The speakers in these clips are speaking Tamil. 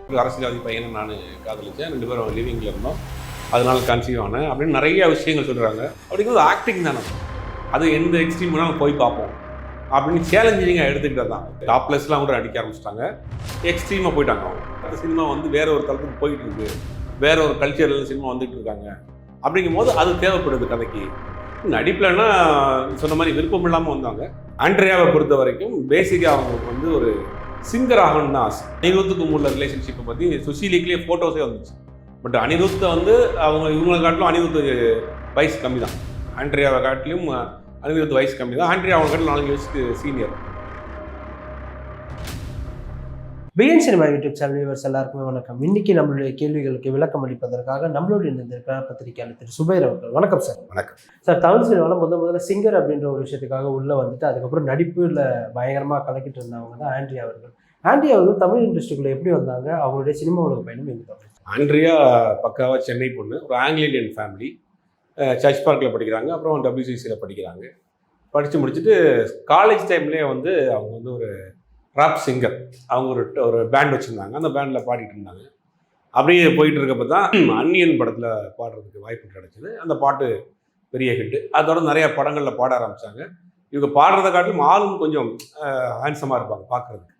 ஒரு அரசியல்வாதி பையனை நான் காதலிச்சேன், 2 பேரும் லிவிங்கில் இருந்தோம், அதனால கன்சீவ் ஆனேன் அப்படின்னு நிறைய விஷயங்கள் சொல்கிறாங்க. அப்படிங்கிறது ஆக்டிங் தானே, அது எந்த எக்ஸ்ட்ரீம் வேணாலும் போய் பார்ப்போம் அப்படின்னு சேலஞ்சிங்காக எடுத்துக்கிட்டது தான். டாப்லெஸ்லாம் கூட அடிக்க ஆரம்பிச்சிட்டாங்க, எக்ஸ்ட்ரீமாக போயிட்டாங்க. அவங்க அந்த சினிமா வந்து வேற ஒரு தளத்துக்கு போயிட்டு இருக்கு, வேற ஒரு கல்ச்சரில் சினிமா வந்துட்டு இருக்காங்க. அப்படிங்கும் போது அது தேவைப்படுது கதைக்கு. நடிப்புலன்னா சொன்ன மாதிரி விருப்பம் இல்லாமல் வந்தாங்க. ஆண்ட்ரியாவை பொறுத்த வரைக்கும் பேசிக்காக அவங்களுக்கு வந்து ஒரு சிங்கர் ஆகணும்னு தான் ஆசை. அனிருத்துக்கும் உள்ள ரிலேஷன்ஷிப்பை பற்றி சுஷீலிக்லேயே ஃபோட்டோஸே வந்துச்சு. பட் அனிருத்தை வந்து இவங்களை காட்டிலும் அனிருத் வயசு கம்மி தான், ஆண்ட்ரியாவை காட்டிலும் அனிருத் வயசு கம்மி தான். ஆண்ட்ரியா அவங்க காட்டிலும் 4 வயசுக்கு senior. PN cinema YouTube channel viewers எல்லாருக்குமே வணக்கம். இன்னைக்கு நம்மளுடைய கேள்விகளுக்கு விளக்கம் அளிப்பதற்காக நம்மளோட இணைந்திருக்கிற பத்திரிகையாளர் திரு சுபைர் அவர்கள். வணக்கம் சார். வணக்கம் சார். தமிழ் சினிமாவில் முதல்ல சிங்கர் அப்படின்ற ஒரு விஷயத்துக்காக உள்ளே வந்துட்டு அதுக்கப்புறம் நடிப்புல பயங்கரமாக கலக்கிட்டு இருந்தவங்க தான் ஆண்ட்ரியா அவர்கள். ஆண்ட்ரியா அவர்கள் தமிழ் இண்டஸ்ட்ரிக்குள்ளே எப்படி வந்தாங்க, அவங்களுடைய சினிமா உலக பயணம் எங்கே தொடங்குது? ஆண்ட்ரியா பக்காவாக சென்னை பொண்ணு, ஒரு ஆங்கிலேயன் ஃபேமிலி, சர்ச் பார்க்கில் படிக்கிறாங்க, அப்புறம் WCCயில் படிக்கிறாங்க. படித்து முடிச்சுட்டு காலேஜ் டைம்லேயே வந்து அவங்க வந்து ஒரு ராப் சிங்கர், அவங்க ஒரு பேண்ட் வச்சுருந்தாங்க, அந்த பேண்டில் பாடிட்டு இருந்தாங்க. அப்படியே போயிட்டு இருக்கப்போ தான் அன்னியன் படத்தில் பாடுறதுக்கு வாய்ப்பு கிடைச்சிது. அந்த பாட்டு பெரிய ஹிட்டு. அதோட நிறையா படங்களில் பாட ஆரம்பித்தாங்க. இவங்க பாடுறதை காட்டிலும் ஆளும் கொஞ்சம் ஹேண்ட்ஸமாக இருப்பாங்க, பார்க்குறதுக்கு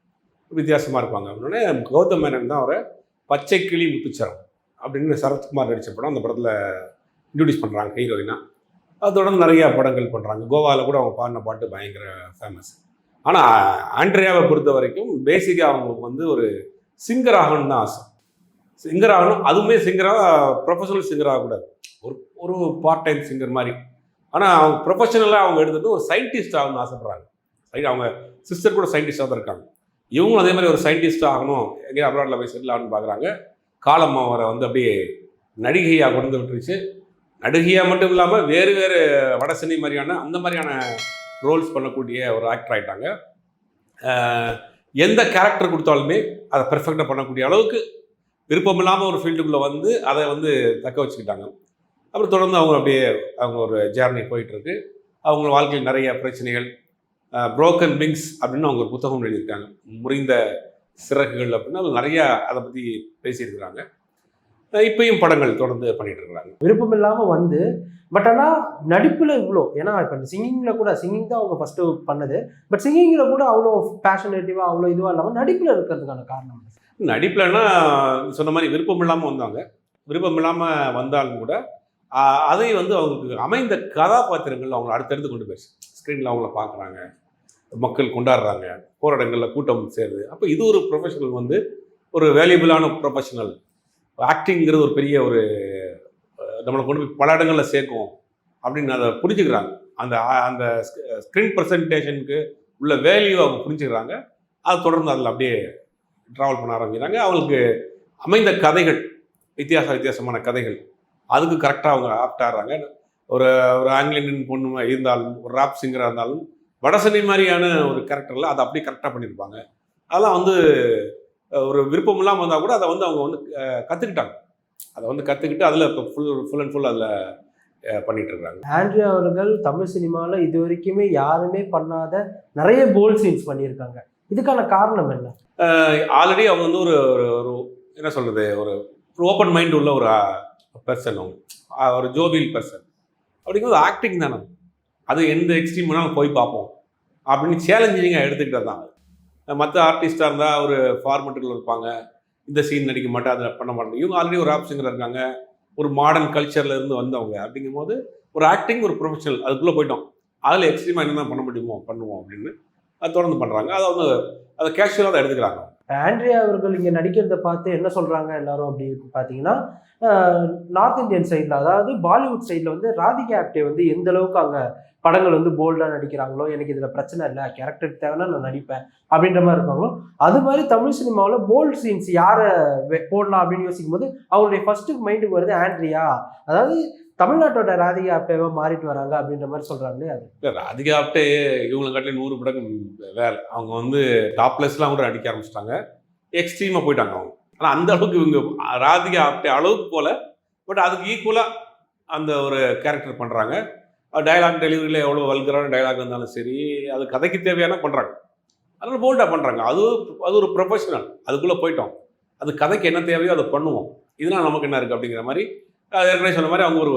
வித்தியாசமாக இருப்பாங்க. அப்படின்னே கௌதம் மேனன் தான் அவரை பச்சை கிளி முத்துச்சரம் அப்படின்னு சரத்குமார் நடித்த படம் அந்த படத்தில் இன்ட்ரடியூஸ் பண்ணுறாங்க ஹீரோயினாக. அது தொடர்ந்து நிறையா படங்கள் பண்ணுறாங்க. கோவாவில் கூட அவங்க பாடின பாட்டு பயங்கர ஃபேமஸ். ஆனால் ஆண்ட்ரியாவை பொறுத்த வரைக்கும் பேசிக்காக அவங்களுக்கு வந்து ஒரு சிங்கர் ஆகணும்னு தான் ஆசை. சிங்கர் ஆகணும், அதுவுமே சிங்கராக ப்ரொஃபஷனல் சிங்கர் ஆகக்கூடாது, ஒரு பார்ட் டைம் சிங்கர் மாதிரி. ஆனால் அவங்க ப்ரொஃபஷனலாக அவங்க எடுத்துகிட்டு ஒரு சயின்டிஸ்ட் ஆகணும்னு ஆசைப்படுறாங்க. அவங்க சிஸ்டர் கூட சயின்டிஸ்டாக தான் இருக்காங்க. இவங்களும் அதே மாதிரி ஒரு சயின்டிஸ்ட் ஆகணும், எங்கேயும் அப்ராடில் போய் செட்டில் ஆகணும்னு பார்க்குறாங்க. காலம் அவரை வந்து அப்படியே நடிகையாக கொண்டு விட்டுருச்சு. நடிகையாக மட்டும் இல்லாமல் வேறு வேறு வடசினி மாதிரியான அந்த மாதிரியான ரோல்ஸ் பண்ணக்கூடிய ஒரு ஆக்டர் ஆகிட்டாங்க. எந்த கேரக்டர் கொடுத்தாலுமே அதை பெர்ஃபெக்டாக பண்ணக்கூடிய அளவுக்கு விருப்பம் இல்லாமல் ஒரு ஃபீல்டுக்குள்ளே வந்து அதை வந்து தக்க வச்சுக்கிட்டாங்க. அப்புறம் தொடர்ந்து அவங்க அப்படியே அவங்க ஒரு ஜேர்னி போயிட்டுருக்கு. அவங்க வாழ்க்கையில் நிறைய பிரச்சனைகள், புரோக்கன் விங்ஸ் அப்படின்னு அவங்க ஒரு புத்தகம் எழுதியிருக்காங்க, முறிந்த சிறகுகள் அப்படின்னு. அது நிறையா அதை பற்றி பேசியிருக்கிறாங்க. இப்பயும் படங்கள் தொடர்ந்து பண்ணிட்டு இருக்கிறாங்க. விருப்பம் இல்லாமல் வந்து பட் ஆனால் நடிப்பில் இவ்வளோ, ஏன்னா இப்போ சிங்கிங்கில் கூட சிங்கிங் தான் அவங்க ஃபஸ்ட்டு பண்ணது, பட் சிங்கிங்கில் கூட அவ்வளோ பேஷனேட்டிவாக அவ்வளோ இதுவாக இல்லாமல் நடிப்பில் இருக்கிறதுக்கான காரணம் நடிப்புலன்னா சொன்ன மாதிரி விருப்பம் இல்லாமல் வந்தாங்க. விருப்பம் இல்லாமல் வந்தாலும் கூட அதை வந்து அவங்களுக்கு அமைந்த கதாபாத்திரங்கள் அவங்களை அடுத்தடுத்து கொண்டு போயிடுச்சு. ஸ்க்ரீனில் அவங்கள பார்க்குறாங்க, மக்கள் கொண்டாடுறாங்க, போகிற இடங்களில் கூட்டம் சேருது. அப்போ இது ஒரு ப்ரொஃபஷனல் வந்து ஒரு வேல்யூபிளான ப்ரொஃபஷனல். ஆக்டிங்கிறது ஒரு பெரிய ஒரு நம்மளை கொண்டு போய் பல இடங்களில் சேர்க்கும் அப்படின்னு அதை புரிஞ்சுக்கிறாங்க. அந்த அந்த ஸ்க்ரீன் ப்ரெசன்டேஷனுக்கு உள்ள வேல்யூ அவங்க புரிஞ்சுக்கிறாங்க. அது தொடர்ந்து அதில் அப்படியே ட்ராவல் பண்ண ஆரம்பிக்கிறாங்க. அவங்களுக்கு அமைந்த கதைகள் வித்தியாசமான கதைகள், அதுக்கு கரெக்டாக அவங்க ஆப்டாகிறாங்க. ஒரு ஆங்கிலேயன் பொண்ணு இருந்தாலும், ஒரு ராப் சிங்கராக இருந்தாலும், வடசென்னை மாதிரியான ஒரு கேரக்டரில் அதை அப்படியே கரெக்டாக பண்ணியிருப்பாங்க. அதெல்லாம் வந்து ஒரு விருப்பம் இல்லாமல் வந்தால் கூட அதை வந்து அவங்க வந்து கற்றுக்கிட்டாங்க. அதை வந்து கற்றுக்கிட்டு அதில் இப்போ ஃபுல் அண்ட் ஃபுல் அதில் பண்ணிகிட்டு இருக்காங்க. ஆண்ட்ரியா அவர்கள் தமிழ் சினிமாவில் இது வரைக்குமே யாருமே பண்ணாத நிறைய போல்ட் சீன்ஸ் பண்ணியிருக்காங்க. இதுக்கான காரணம் என்ன? ஆல்ரெடி அவங்க வந்து ஒரு என்ன சொல்கிறது, ஒரு ஓப்பன் மைண்ட் உள்ள ஒரு பர்சன், அவங்க ஒரு ஜோவியல் பர்சன். அப்படிங்கிறது ஆக்டிங் தானே, அது எந்த எக்ஸ்ட்ரீம் வேணாலும் போய் பார்ப்போம் அப்படின்னு சேலஞ்சிங்காக எடுத்துக்கிட்டது தான். மற்ற ஆர்டிஸ்டாக இருந்தால் ஒரு ஃபார்மெட்டுக்குள்ள இருப்பாங்க, இந்த சீன் நடிக்க மாட்டேன், அதில் பண்ண மாட்டேன். இவங்க ஆல்ரெடி ஒரு ராப் சிங்கர் இருக்காங்க, ஒரு மாடர்ன் கல்ச்சரில் இருந்து வந்தவங்க. அப்படிங்கும் போது ஒரு ஆக்டிங், ஒரு ப்ரொஃபஷனல், அதுக்குள்ளே போயிட்டோம். அதில் எக்ஸ்ட்ரீமாக என்ன பண்ண முடியுமோ பண்ணுவோம் அப்படின்னு அது தொடர்ந்து பண்ணுறாங்க. அதை வந்து அதை கேஷுவலாக தான் எடுத்துக்கிறாங்க. ஆண்ட்ரியா அவர்கள் இங்கே நடிக்கிறத பார்த்து என்ன சொல்கிறாங்க எல்லாரும் அப்படி பார்த்தீங்கன்னா, நார்த் இந்தியன் சைடில், அதாவது பாலிவுட் சைடில் வந்து ராதிகா ஆப்டே வந்து எந்த அளவுக்கு அங்கே படங்கள் வந்து போல்டாக நடிக்கிறாங்களோ, எனக்கு இதில் பிரச்சனை இல்லை, கேரக்டருக்கு தேவைன்னா நான் நடிப்பேன் அப்படின்ற மாதிரி இருக்காங்களோ, அது மாதிரி தமிழ் சினிமாவில் போல்ட் சீன்ஸ் யாரை போடலாம் அப்படின்னு யோசிக்கும் போது அவங்களுடைய ஃபர்ஸ்ட்டு மைண்டுக்கு வருது ஆண்ட்ரியா. அதாவது தமிழ்நாட்டோட ராதிகா ஆப்டேவா மாறிட்டு வராங்க அப்படின்ற மாதிரி சொல்கிறாங்களே. அது இல்லை, ராதிகா ஆப்டே இவங்களை காட்டிலே 100 படம் வேலை. அவங்க வந்து டாப்லெஸ்லாம் கூட நடிக்க ஆரம்பிச்சிட்டாங்க, எக்ஸ்ட்ரீமாக போயிட்டாங்க அவங்க. ஆனால் அந்த அளவுக்கு இவங்க ராதிகா ஆப்டே அளவுக்கு போல, பட் அதுக்கு ஈக்குவலாக அந்த ஒரு கேரக்டர் பண்ணுறாங்க. டயலாக் டெலிவரியில் எவ்வளோ வல்கரான டயலாக் இருந்தாலும் சரி, அது கதைக்கு தேவையான பண்ணுறாங்க. அதனால் போல்டாக பண்ணுறாங்க. அது ஒரு ப்ரொஃபஷனல், அதுக்குள்ளே போயிட்டோம். அது கதைக்கு என்ன தேவையோ அதை பண்ணுவோம், இதனால் நமக்கு என்ன இருக்குது அப்படிங்கிற மாதிரி. ஏற்கனவே சொன்ன மாதிரி அவங்க ஒரு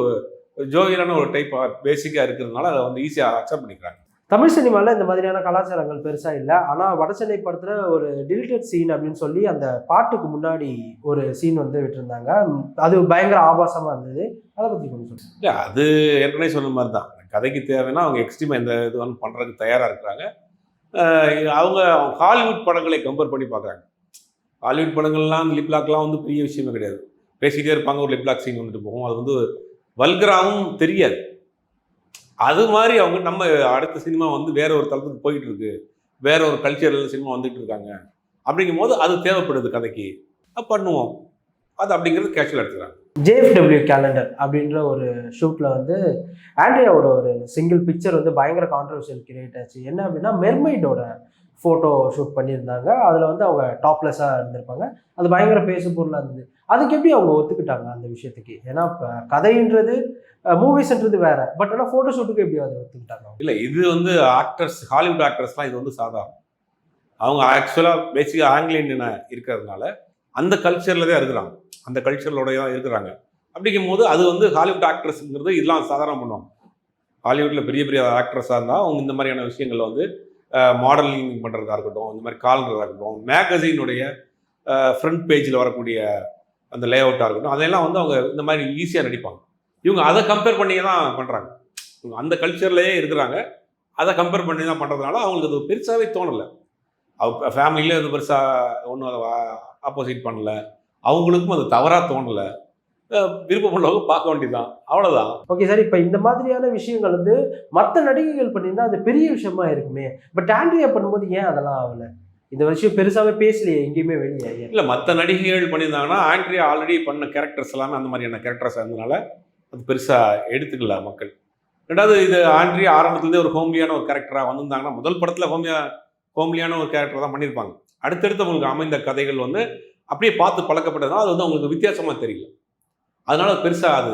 ஜோவியலான ஒரு டைப் பேசிக்காக இருக்கிறதுனால அதை வந்து ஈஸியாக அக்செப்ட் பண்ணிக்கிறாங்க. தமிழ் சினிமாவில் இந்த மாதிரியான கலாச்சாரங்கள் பெருசாக இல்லை. ஆனால் வடசென்னை படத்தில் ஒரு டிலிட்டட் சீன் அப்படின்னு சொல்லி அந்த பாட்டுக்கு முன்னாடி ஒரு சீன் வந்து விட்டுருந்தாங்க. அது பயங்கர ஆபாசமாக இருந்தது. அதை பற்றி கொஞ்சம் சொல்லுங்கள். இல்லை, அது ஏற்கனவே சொன்ன மாதிரி தான். கதைக்கு தேவைன்னா அவங்க எக்ஸ்ட்ரீமாக எந்த இது வந்து பண்ணுறதுக்கு தயாராக இருக்கிறாங்க. அவங்க ஹாலிவுட் படங்களை கம்பேர் பண்ணி பார்க்குறாங்க. ஹாலிவுட் படங்கள்லாம் லிப்லாக்லாம் வந்து பெரிய விஷயமே கிடையாது. பேசிக்கிட்டே இருப்பாங்க, ஒரு லிப்லாக் சீன் வந்துட்டு போகும். அது வந்து வல்கராகவும் தெரியாது. அது மாதிரி அவங்க நம்ம அடுத்த சினிமா வந்து வேற ஒரு தளத்துக்கு போயிட்டு இருக்கு, வேற ஒரு கல்ச்சரில் சினிமா வந்துட்டு இருக்காங்க அப்படிங்கும் போது அது தேவைப்படுது கதைக்கு, பண்ணுவோம் அது அப்படிங்கிறது கேஷுவல் எடுத்துக்கிறாங்க. JFW கேலண்டர் அப்படின்ற ஒரு ஷூட்டில் வந்து ஆண்ட்ரியாவோட ஒரு சிங்கிள் பிக்சர் வந்து பயங்கர கான்ட்ரவர்ஷியல் கிரியேட் ஆச்சு. என்ன அப்படின்னா மெர்மைடோட ஃபோட்டோ ஷூட் பண்ணியிருந்தாங்க. அதில் வந்து அவங்க டாப்லெஸ்ஸாக இருந்திருப்பாங்க. அது பயங்கர பேசு பொருளாக இருந்தது. அதுக்கு எப்படி அவங்க ஒத்துக்கிட்டாங்க அந்த விஷயத்துக்கு? ஏன்னா இப்போ கதைன்றது மூவிஸ்ன்றது வேற, பட் ஆனால் ஃபோட்டோ ஷூட்டுக்கு எப்படி அதை ஒத்துக்கிட்டாங்க? இல்லை, இது வந்து ஆக்டர்ஸ், ஹாலிவுட் ஆக்டர்ஸ்லாம் இது வந்து சாதாரணம். அவங்க ஆக்சுவலாக பேசிக்காக ஆங்கிலேயன் இருக்கிறதுனால அந்த கல்ச்சரில் தான் இருக்கிறாங்க, அந்த கல்ச்சரோடய தான் இருக்கிறாங்க. அப்படிங்கும் போது அது வந்து ஹாலிவுட் ஆக்ட்ரஸ்ங்கிறது இதெல்லாம் சாதாரணம் பண்ணுவாங்க. ஹாலிவுட்டில் பெரிய பெரிய ஆக்ட்ரஸாக இருந்தால் அவங்க இந்த மாதிரியான விஷயங்கள் வந்து மாடலிங் பண்ணுறதா இருக்கட்டும், இந்த மாதிரி கால்றதா இருக்கட்டும், மேகசினுடைய ஃப்ரண்ட் பேஜில் வரக்கூடிய அந்த லே அவுட்டாக இருக்கட்டும், அதெல்லாம் வந்து அவங்க இந்த மாதிரி ஈஸியாக நடிப்பாங்க. இவங்க அதை கம்பேர் பண்ணி தான் பண்ணுறாங்க. இவங்க அந்த கல்ச்சர்லேயே இருக்கிறாங்க, அதை கம்பேர் பண்ணி தான் பண்ணுறதுனால அவங்களுக்கு அது பெருசாகவே தோணலை. அவங்க ஃபேமிலியிலே அது பெருசாக ஒன்றும் அதை ஆப்போசிட் பண்ணல, அவங்களுக்கும் அது தவறாக தோணலை. விருப்பம் உள்ளவங்க பார்க்க வேண்டியதுதான், அவ்வளோதான். ஓகே சார், இப்போ இந்த மாதிரியான விஷயங்கள் வந்து மற்ற நடிகைகள் பண்ணியிருந்தால் அது பெரிய விஷயமா இருக்குமே. பட் ஆண்ட்ரியா பண்ணும்போது ஏன் அதெல்லாம் ஆகலை? இந்த விஷயம் பெருசாகவே பேசலையே எங்கேயுமே வெளியே. இல்லை, மற்ற நடிகைகள் பண்ணியிருந்தாங்கன்னா ஆண்ட்ரியா ஆல்ரெடி பண்ண கேரக்டர்ஸ் எல்லாமே அந்த மாதிரியான கேரக்டர்ஸாக இருந்ததுனால அது பெருசாக எடுத்துக்கல மக்கள். ரெண்டாவது, இது ஆண்ட்ரியா ஆரம்பத்துலேருந்தே ஒரு ஹோம்லியான ஒரு கேரக்டராக வந்திருந்தாங்கன்னா, முதல் படத்தில் ஹோம்லியான ஒரு கேரக்டர் தான் பண்ணியிருப்பாங்க. அடுத்தடுத்து அவங்களுக்கு அமைந்த கதைகள் வந்து அப்படியே பார்த்து பழக்கப்பட்டதுனால அது வந்து அவங்களுக்கு வித்தியாசமாக தெரியல, அதனால பெருசாக அது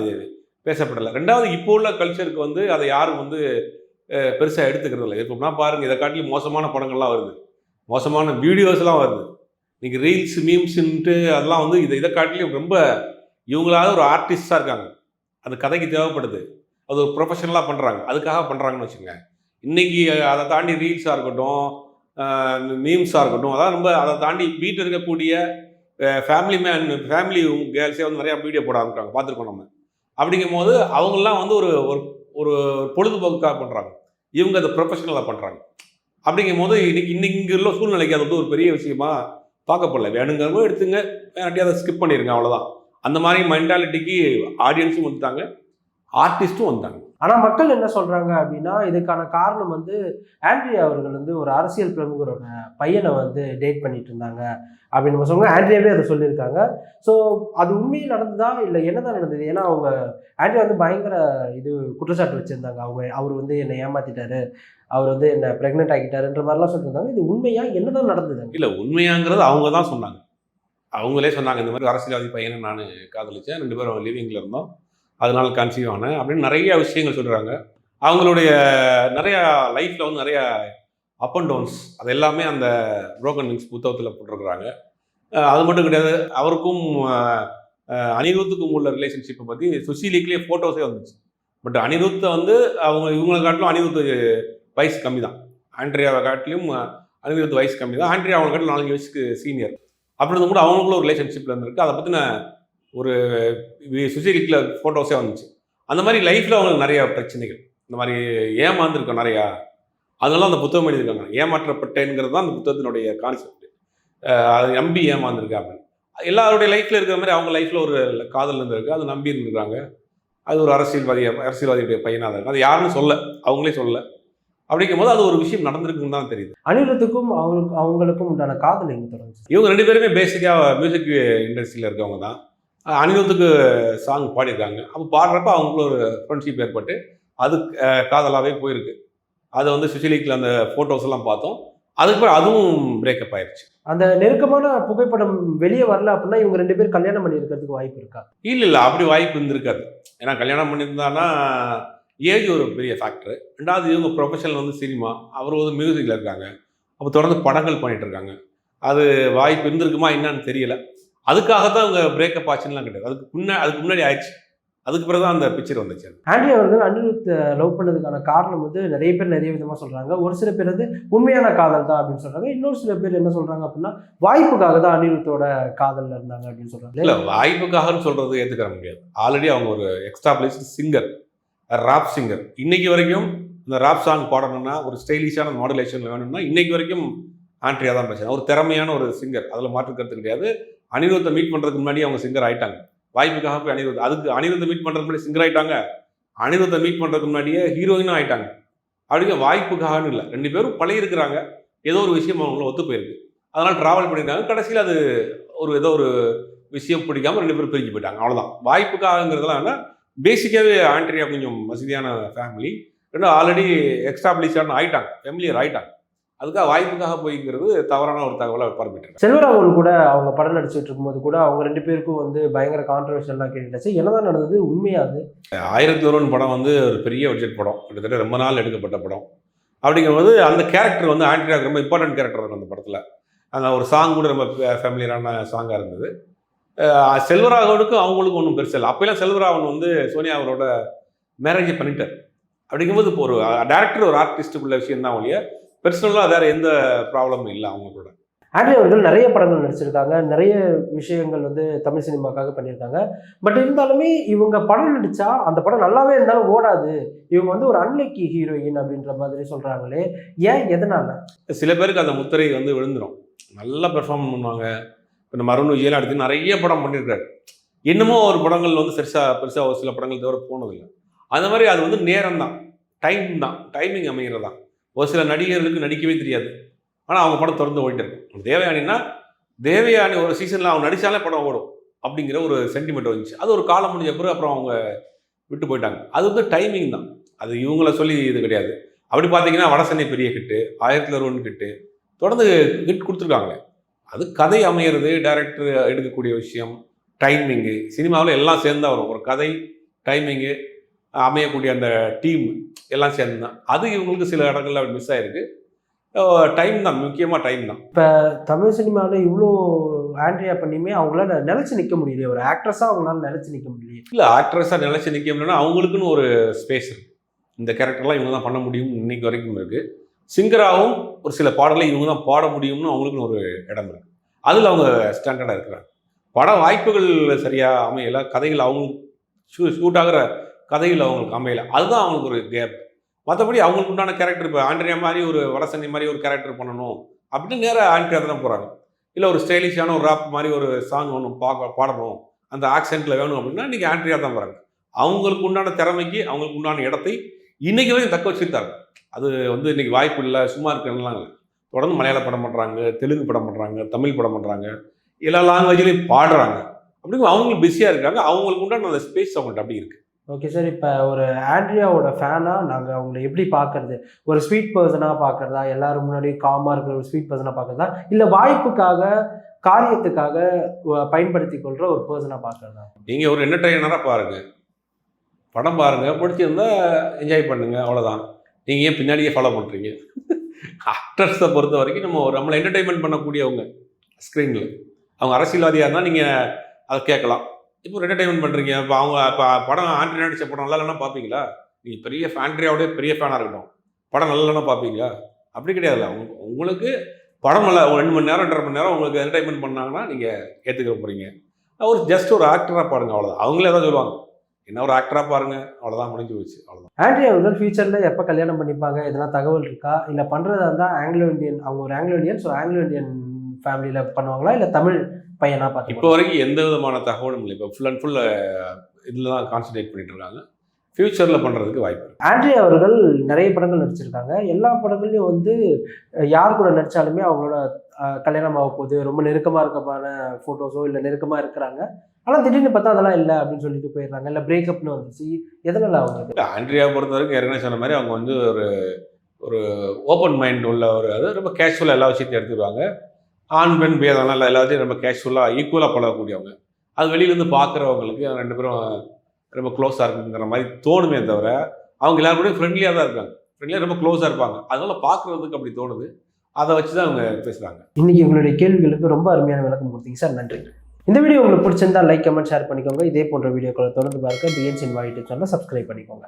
பேசப்படலை. ரெண்டாவது, இப்போ உள்ள கல்ச்சருக்கு வந்து அதை யாரும் வந்து பெருசாக எடுத்துக்கிறது இல்லை. எப்படின்னா பாருங்கள், இதை காட்டிலும் மோசமான படங்கள்லாம் வருது, மோசமான வீடியோஸ்லாம் வருது. நீங்கள் ரீல்ஸ் மீம்ஸுன்ட்டு அதெல்லாம் வந்து இதை காட்டிலும் ரொம்ப இவங்களாவது ஒரு ஆர்டிஸ்டாக இருக்காங்க, அது கதைக்கு தேவைப்படுது, அது ஒரு ப்ரொஃபஷனலாக பண்ணுறாங்க, அதுக்காக பண்ணுறாங்கன்னு வச்சுங்க. இன்றைக்கி அதை தாண்டி ரீல்ஸாக இருக்கட்டும், மீம்ஸாக இருக்கட்டும், அதான் ரொம்ப அதை தாண்டி வீட்டில் இருக்கக்கூடிய ஃபேமிலி கேர்ள்ஸே வந்து நிறையா வீடியோ போட ஆரம்பிட்டாங்க, பார்த்துருக்கோம் நம்ம. அப்படிங்கும் போது அவங்களாம் வந்து ஒரு ஒரு பொழுதுபோக்காக பண்ணுறாங்க, இவங்க அதை ப்ரொஃபஷனலாக பண்ணுறாங்க. அப்படிங்கும் போது இன்னைக்கு உள்ள சூழ்நிலைக்கு அது வந்து ஒரு பெரிய விஷயமா பார்க்கப்படல. வேணுங்கிறவங்க எடுத்துங்க, வேணாட்டி அதை ஸ்கிப் பண்ணிடுங்க, அவ்வளோதான். அந்த மாதிரி மென்டாலிட்டிக்கு ஆடியன்ஸும் வந்துட்டாங்க, ஆர்டிஸ்ட்டும் வந்தாங்க. ஆனால் மக்கள் என்ன சொல்கிறாங்க அப்படின்னா, இதுக்கான காரணம் வந்து ஆண்ட்ரியா அவர்கள் வந்து ஒரு அரசியல் பிரமுகரோட பையனை வந்து டேட் பண்ணிட்டு இருந்தாங்க அப்படின்னு நம்ம சொல்லுவாங்க. ஆண்ட்ரியாவே அதை சொல்லியிருக்காங்க. ஸோ அது உண்மையில் நடந்ததா இல்லை என்னதான் நடந்தது? ஏன்னா அவங்க ஆண்ட்ரியா வந்து பயங்கர இது குற்றச்சாட்டு வச்சுருந்தாங்க. அவர் வந்து என்னை ஏமாற்றிட்டாரு, அவர் வந்து என்னை ப்ரெக்னென்ட் ஆகிட்டாருன்ற மாதிரிலாம் சொல்லியிருந்தாங்க. இது உண்மையா என்னதான் நடந்தது? இல்லை, உண்மையாங்கிறது அவங்க தான் சொன்னாங்க. அவங்களே சொன்னாங்க, இந்த மாதிரி அரசியல்வாதி பையனை நான் காதலிச்சேன், 2 பேரும் லிவிங்கில் இருந்தோம், அதனால கன்சீவ் ஆனேன் அப்படின்னு நிறைய விஷயங்கள் சொல்கிறாங்க. அவங்களுடைய நிறையா லைஃப்பில் வந்து நிறையா அப் அண்ட் டவுன்ஸ், அது எல்லாமே அந்த புரோக்கன் விங்ஸ் புத்தகத்தில் போட்டிருக்கிறாங்க. அது மட்டும் கிடையாது, அவருக்கும் அனிருத்துக்கும் உள்ள ரிலேஷன்ஷிப்பை பற்றி சுஷீலிக்கிலே ஃபோட்டோஸே வந்துச்சு. பட் அனிருத்தை வந்து இவங்களை காட்டிலும் அனிருத் வயசு கம்மி தான், ஆண்ட்ரியாவை காட்டிலும் அனிருத் வயசு கம்மி தான். ஆண்ட்ரியா அவங்க காட்டிலும் 4 வயசுக்கு சீனியர். அப்படி இருந்தும் கூட அவங்களுக்குள்ள ஒரு ரிலேஷன்ஷிப்பில் இருந்திருக்கு. அதை பற்றின ஒரு சுசைட்டியில் ஃபோட்டோஸே வந்துச்சு. அந்த மாதிரி லைஃப்பில் அவங்களுக்கு நிறையா பிரச்சனைகள், இந்த மாதிரி ஏமாந்துருக்கோம் நிறையா, அதனால அந்த புத்தகம் எழுதியிருக்காங்க. ஏமாற்றப்பட்டேங்கிறது தான் அந்த புத்தகத்தினுடைய கான்செப்ட். அதை நம்பி ஏமாந்துருக்கா அப்படின்னு. எல்லாருடைய லைஃப்பில் இருக்கிற மாதிரி அவங்க லைஃப்பில் ஒரு காதல் இருந்திருக்கு, அதை நம்பி இருந்திருக்காங்க. அது ஒரு அரசியல்வாதியுடைய பையனாக தான் இருக்குது. அது யாருன்னு சொல்ல, அவங்களே சொல்ல. அப்படிங்கும் போது அது ஒரு விஷயம் நடந்திருக்குன்னு தான் தெரியுது. அனிருத்துக்கும் அவங்களுக்கும் உண்டான காதல் எங்கே தொடங்குச்சு? இவங்க 2 பேருமே பேசிக்காக மியூசிக் இண்டஸ்ட்ரியில் இருக்கவங்க தான். அனிருத்துக்கு சாங் பாடியிருக்காங்க. அப்போ பாடுறப்ப அவங்களுக்குள்ள ஒரு ஃப்ரெண்ட்ஷிப் ஏற்பட்டு அது காதலாகவே போயிருக்கு. அதை வந்து சுஷிலிக்கில் அந்த ஃபோட்டோஸ் எல்லாம் பார்த்தோம். அதுக்கப்புறம் அதுவும் பிரேக்கப் ஆயிடுச்சு. அந்த நெருக்கமான புகைப்படம் வெளியே வரல அப்படின்னா இவங்க 2 பேர் கல்யாணம் பண்ணியிருக்கிறதுக்கு வாய்ப்பு இருக்கா? இல்லை, அப்படி வாய்ப்பு இருந்திருக்காது. ஏன்னா கல்யாணம் பண்ணியிருந்தான்னா ஏஜ் ஒரு பெரிய ஃபேக்டர். ரெண்டாவது, இவங்க ப்ரொஃபஷனல் வந்து சினிமா, அவர் வந்து மியூசிக்கில் இருக்காங்க, அப்போ தொடர்ந்து படங்கள் பண்ணிகிட்டு இருக்காங்க. அது வாய்ப்பு இருந்திருக்குமா என்னன்னு தெரியல. அதுக்காகத்தான் அவங்க பிரேக்கப் ஆச்சுன்னுலாம் கிடையாது. அதுக்கு முன்னாடி ஆயிடுச்சு. அதுக்கு பிறகு தான் அந்த பிக்சர் வந்துச்சு. ஆண்ட்ரியா அவர்கள் அனிருத் லவ் பண்ணதுக்கான காரணம் வந்து நிறைய பேர் நிறைய விதமா சொல்றாங்க. ஒரு சில பேர் வந்து உண்மையான காதல் தான் அப்படின்னு சொல்றாங்க. இன்னொரு சில பேர் என்ன சொல்றாங்க அப்படின்னா வாய்ப்புக்காக தான் அனிருத்தோட காதல்ல இருந்தாங்க அப்படின்னு சொல்றாங்க. இல்ல வாய்ப்புக்காகன்னு சொல்றது ஏத்துக்கிற முடியாது. ஆல்ரெடி அவங்க ஒரு எக்ஸ்டாப்ளிஷ்டு சிங்கர், ராப் சிங்கர். இன்னைக்கு வரைக்கும் இந்த ராப் சாங் பாடணும்னா ஒரு ஸ்டைலிஷான மாடுலேஷன் வேணும்னா இன்னைக்கு வரைக்கும் ஆண்ட்ரியா தான் பேசுறாங்க. ஒரு திறமையான ஒரு சிங்கர், அதுல மாற்று கருத்து கிடையாது. அனிருத்தை மீட் பண்றதுக்கு முன்னாடி அவங்க சிங்கர் ஆயிட்டாங்க. வாய்ப்புக்காக போய் அனிருத்தை மீட் பண்றதுக்கு முன்னாடி சிங்கர் ஆயிட்டாங்க. அனிருத்தை மீட் பண்றதுக்கு முன்னாடியே ஹீரோயினும் ஆயிட்டாங்க. அப்படிங்க வாய்ப்புக்காகனு இல்லை, 2 பேரும் பழகி இருக்கிறாங்க. ஏதோ ஒரு விஷயம் அவங்கள ஒத்து போயிருக்கு, அதனால டிராவல் பண்ணியிருக்காங்க. கடைசியில் அது ஏதோ ஒரு விஷயம் பிடிக்காம 2 பேரும் பிரிஞ்சு போயிட்டாங்க. அவ்வளோதான். வாய்ப்புக்காகங்கிறதுலாம் என்ன, பேசிக்காவே ஆண்ட்ரியா கொஞ்சம் வசதியான ஃபேமிலி, ரெண்டும் ஆல்ரெடி எக்ஸ்டாப்ளிஷான ஆயிட்டாங்க, ஃபேமிலியர் ஆயிட்டாங்க. அதுக்காக வாய்ப்புக்காக போய்ங்கிறது தவறான ஒரு தகவலை பரப்பிட்டு. செல்வராகவன் கூட அவங்க படம் நடிச்சுட்டு இருக்கும்போது கூட அவங்க 2 பேருக்கும் வந்து பயங்கர கான்ட்ரவர்ஷியல்லாம் கேட்டுச்சு. என்னதான் நடந்தது உண்மையாது? 1001 படம் வந்து ஒரு பெரிய பட்ஜெட் படம், கிட்டத்தட்ட ரொம்ப நாள் எடுக்கப்பட்ட படம். அப்படிங்கும்போது அந்த கேரக்டர் வந்து ஆண்ட்ரியாவுக்கு ரொம்ப இம்பார்ட்டன்ட் கேரக்டர் இருக்கும் அந்த படத்தில். அந்த ஒரு சாங் கூட ரொம்ப ஃபேமிலியரான சாங்காக இருந்தது. செல்வராகவனுக்கும் அவங்களுக்கும் ஒன்றும் பெருசு இல்லை. அப்போலாம் செல்வராகவன் வந்து சோனியா அவரோட மேரேஜை பண்ணிட்டார். அப்படிங்கும்போது இப்போ ஒரு டேரக்டர் ஒரு ஆர்டிஸ்ட்டுக்குள்ள விஷயம் தான் ஒழிய பெர்சனலாக வேறு எந்த ப்ராப்ளமும் இல்லை அவங்களோட. ஆண்ட்ரியா அவர்கள் நிறைய படங்கள் நடிச்சிருக்காங்க, நிறைய விஷயங்கள் வந்து தமிழ் சினிமாக்காக பண்ணியிருக்காங்க. பட் இருந்தாலுமே இவங்க படம் நடித்தா அந்த படம் நல்லாவே இருந்தாலும் ஓடாது, இவங்க வந்து ஒரு அன்லக்கி ஹீரோயின் அப்படின்ற மாதிரி சொல்கிறாங்களே, ஏன், எதனால? சில பேருக்கு அந்த முத்திரை வந்து விழுந்துடும், நல்லா பெர்ஃபார்ம் பண்ணுவாங்க. இப்போ நம்ம அருண் விஜயெல்லாம் எடுத்து நிறைய படம் பண்ணியிருக்காரு. இன்னமும் ஒரு படங்கள் வந்து பெருசாக ஒரு சில படங்கள் தவிர போனதில்லை. அந்த மாதிரி அது வந்து நேரம் தான், டைமிங் அமைகிறது தான். ஒரு சில நடிகர்களுக்கு நடிக்கவே தெரியாது, ஆனால் அவங்க படம் தொடர்ந்து ஓடிட்டு இருக்கும். தேவயானி ஒரு சீசனில் அவங்க நடித்தாலே படம் ஓடும் அப்படிங்கிற ஒரு சென்டிமெண்ட் வந்துச்சு. அது ஒரு காலம் முடிஞ்ச பிறகு அப்புறம் அவங்க விட்டு போயிட்டாங்க. அது வந்து டைமிங் தான், அது இவங்கள சொல்லி இது கிடையாது. அப்படி பார்த்தீங்கன்னா வடசென்னை பெரிய ஹிட்டு, 1001 ஹிட்டு, தொடர்ந்து ஹிட் கொடுத்துருக்காங்க. அது கதை அமையிறது, டைரக்டர் எடுக்கக்கூடிய விஷயம், டைமிங்கு, சினிமாவில் எல்லாம் சேர்ந்தா வரும். ஒரு கதை, டைமிங்கு, அமையக்கூடிய அந்த டீம் எல்லாம் சேர்ந்து தான். அது இவங்களுக்கு சில இடங்கள்ல மிஸ் ஆயிருக்கு. டைம் தான், முக்கியமாக டைம் தான். இப்போ தமிழ் சினிமாவில் இவ்வளோ ஆண்ட்ரியா பண்ணியுமே அவங்களால நிலச்சி நிற்க முடியலையே, ஒரு ஆக்ட்ரஸாக அவங்களால நிலச்சி நிற்க முடியலையே. இல்லை, ஆக்ட்ரஸாக நிலச்சி நிற்க முடியலன்னா அவங்களுக்குன்னு ஒரு ஸ்பேஸ் இருக்குது. இந்த கேரக்டர்லாம் இவங்க தான் பண்ண முடியும் இன்னைக்கு வரைக்கும் இருக்குது. சிங்கராகவும் ஒரு சில பாடலை இவங்க தான் பாட முடியும்னு அவங்களுக்குன்னு ஒரு இடம் இருக்குது. அதில் அவங்க ஸ்டாண்டர்டாக இருக்கிறாங்க. பட வாய்ப்புகள் சரியாக அமையலை, கதைகள் அவங்களுக்கு ஷூட் ஆகிற கதையில் அவங்களுக்கு அமையலை, அதுதான் அவங்களுக்கு ஒரு கேப். மற்றபடி அவங்களுக்கு உண்டான கேரக்டர், இப்போ ஆண்ட்ரியா மாதிரி ஒரு வடசென்னை மாதிரி ஒரு கேரக்டர் பண்ணணும் அப்படின்னு நேராக ஆண்ட்ரியா தான் போகிறாங்க. இல்லை ஒரு ஸ்டைலிஷான ஒரு ராப் மாதிரி ஒரு சாங் ஒன்று பாடணும், அந்த ஆக்சென்ட்டில் வேணும் அப்படின்னா இன்றைக்கி ஆண்ட்ரியா தான் போகிறாங்க. அவங்களுக்கு உண்டான திறமைக்கு அவங்களுக்கு உண்டான இடத்தை இன்றைக்கி வரைக்கும் தக்க வச்சுருக்காங்க. அது வந்து இன்றைக்கி வாய்ப்பு இல்லை, சும்மா இருக்கிறதுலாம் இல்லை. தொடர்ந்து மலையாள படம் பண்ணுறாங்க, தெலுங்கு படம் பண்ணுறாங்க, தமிழ் படம் பண்ணுறாங்க, எல்லா லாங்குவேஜ்லேயும் பாடுறாங்க. அப்படிங்கும் அவங்களுக்கு பிஸியாக இருக்காங்க. அவங்களுக்கு உண்டான அந்த ஸ்பேஸ் அவங்கள்ட்ட அப்படி இருக்குது. ஓகே சார், இப்போ ஒரு ஆண்ட்ரியாவோட ஃபேனாக நாங்கள் அவங்கள எப்படி பார்க்குறது? ஒரு ஸ்வீட் பர்சனாக பார்க்குறதா, எல்லோரும் முன்னாடி காமாக இருக்கிற ஒரு ஸ்வீட் பர்சனாக பார்க்குறதா, இல்லை வாய்ப்புக்காக காரியத்துக்காக பயன்படுத்தி கொள்கிற ஒரு பர்சனாக பார்க்குறதா? நீங்கள் ஒரு என்டர்டெய்னராக பாருங்கள், படம் பாருங்கள், பிடிச்சிருந்தா என்ஜாய் பண்ணுங்கள், அவ்வளோதான். நீங்கள் ஏன் பின்னாடியே ஃபாலோ பண்ணுறீங்க? ஆக்டர்ஸை பொறுத்த வரைக்கும் நம்மளை என்டர்டெயின்மெண்ட் பண்ணக்கூடியவங்க ஸ்க்ரீனில். அவங்க அரசியல்வாதியாக இருந்தால் நீங்கள் அதை கேட்கலாம். இப்போ ஒரு என்டர்டெயின்மெண்ட் பண்ணுறீங்க. இப்போ படம் ஆண்ட்ரியா நடித்த படம் நல்லா இல்லைன்னா பார்ப்பீங்களா? நீங்கள் ஆண்ட்ரியாவோடய பெரிய ஃபேனாக இருக்கட்டும், படம் நல்லா இல்லைன்னா பார்ப்பீங்களா? அப்படி கிடையாதுல்ல. உங்களுக்கு படம் நல்லா 2 மணி நேரம் 2.5 மணி நேரம் உங்களுக்கு என்டர்டெயின்மெண்ட் பண்ணாங்கன்னா நீங்கள் ஏற்றுக்க போகிறீங்க. ஜஸ்ட் ஒரு ஆக்டராக பாருங்கள், அவ்வளோதான். அவங்களே தான் சொல்லுவாங்க, என்ன ஒரு ஆக்டராக பாருங்கள், அவ்வளோதான், முடிஞ்சு போச்சு, அவ்வளோதான். ஆண்ட்ரியா அவர்கள் ஃபியூச்சரில் எப்போ கல்யாணம் பண்ணிப்பாங்க, எதனா தகவல் இருக்கா? இல்லை பண்ணுறதா இருந்தால் ஆங்கிலோ இந்தியன், அவங்க ஒரு Anglo Indian, so Anglo Indian ஃபேமிலியில் பண்ணுவாங்களா, இல்லை தமிழ் பையனா பார்த்து? இப்போ வரைக்கும் எந்த விதமான தகவலும் இல்லை. இப்போ ஃபுல் அண்ட் ஃபுல் இதில் தான் கான்சன்ட்ரேட் பண்ணிட்டு இருக்காங்க. ஃபியூச்சரில் பண்ணுறதுக்கு வாய்ப்பு. ஆண்ட்ரியா அவர்கள் நிறைய படங்கள் நடிச்சிருக்காங்க. எல்லா படங்கள்லையும் வந்து யார் கூட நடித்தாலுமே அவங்களோட கல்யாணம் ஆக போகுது, ரொம்ப நெருக்கமாக இருக்கமான ஃபோட்டோஸோ இல்லை நெருக்கமாக இருக்கிறாங்க. ஆனால் திடீர்னு பார்த்தா அதெல்லாம் இல்லை அப்படின்னு சொல்லிட்டு போயிடுறாங்க, இல்லை பிரேக்கப்னு வந்துச்சு. எதனால் அவங்க? ஆண்ட்ரியா பொறுத்த வரைக்கும் ஏற்கனவே சொன்ன மாதிரி அவங்க வந்து ஒரு ஓப்பன் மைண்ட் உள்ள அது ரொம்ப கேஷுவலாக எல்லா விஷயத்தையும் எடுத்துக்குவாங்க. ஆண் பெண் பேதம்லாம் எல்லாத்தையும் ரொம்ப கேஷுவலாக ஈக்குவலாக பழகக்கூடியவங்க. அது வெளியிலேருந்து பார்க்குறவங்களுக்கு 2 பேரும் ரொம்ப க்ளோஸாக இருக்குங்கிற மாதிரி தோணுமே தவிர அவங்க எல்லாரும் கூட ஃப்ரெண்ட்லியாக தான் இருக்காங்க. ஃப்ரெண்ட்லியாக ரொம்ப க்ளோஸாக இருப்பாங்க. அதனால் பார்க்குறதுக்கு அப்படி தோணுது. அதை வச்சு தான் அவங்க பேசுகிறாங்க. இன்றைக்கி உங்களுடைய கேள்விகளுக்கு ரொம்ப அருமையான விளக்கம் கொடுத்தீங்க சார், நன்றி. இந்த வீடியோ உங்களுக்கு பிடிச்சிருந்தா லைக் கமெண்ட் ஷேர் பண்ணிக்கோங்க. இதே போன்ற வீடியோக்களை தொடர்ந்து பார்க்க பிஎன் சினிமா யூடியூப் சேனலை சப்ஸ்கிரைப் பண்ணிக்கோங்க.